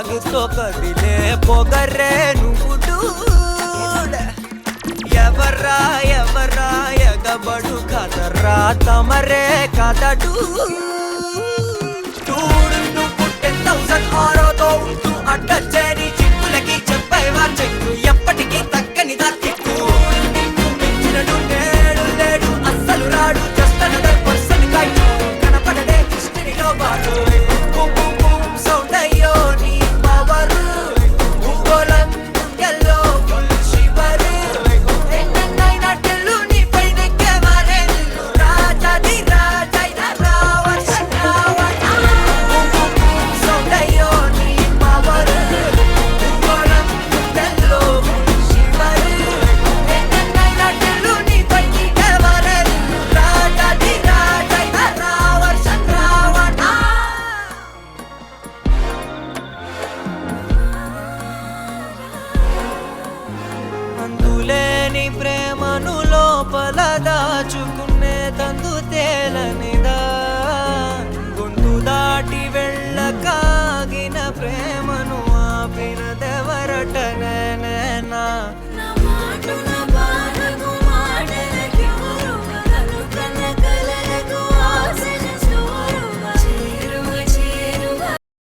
సాగుతో కదిలే పొగరే నువ్వు ఎవర్రా ఎవర్రా ఎగబడు కదర్రా తమరే కదడు నువ్వు 10,000 ఆరోతో ఉంటూ అడ్డచ్చేని చిక్కులకి చెప్పేవా చెక్కు ఎప్పటికీ తక్కని దక్కిక్కు మించినడు నేడు లేడు అస్సలు రాడు జస్ట్ అనదర్ పర్సన్ కైటు కనపడడే కృష్ణునిలో వాడు సౌండ్ అయ్యో నీ పవర్ భూగోళం ఎల్లో ఫుల్ శివరు ఎన్నైనా టెల్లు నీ పైనెక్కే వారే నిల్లు రాజాది రాజైన రావణ రావణ సౌండ్ అయ్యో నీ పవర్ భూగోళం ఎల్లో ఫుల్ శివరు ఎన్నైనా టెల్లు నీ పైనెక్కే వారే నిల్లు రాజాది రాజైన రావణ రావణ అందులేని ప్రేమను లోపల దాచుకునే తందు తేలనిదా గొంతు దాటి వెళ్ళక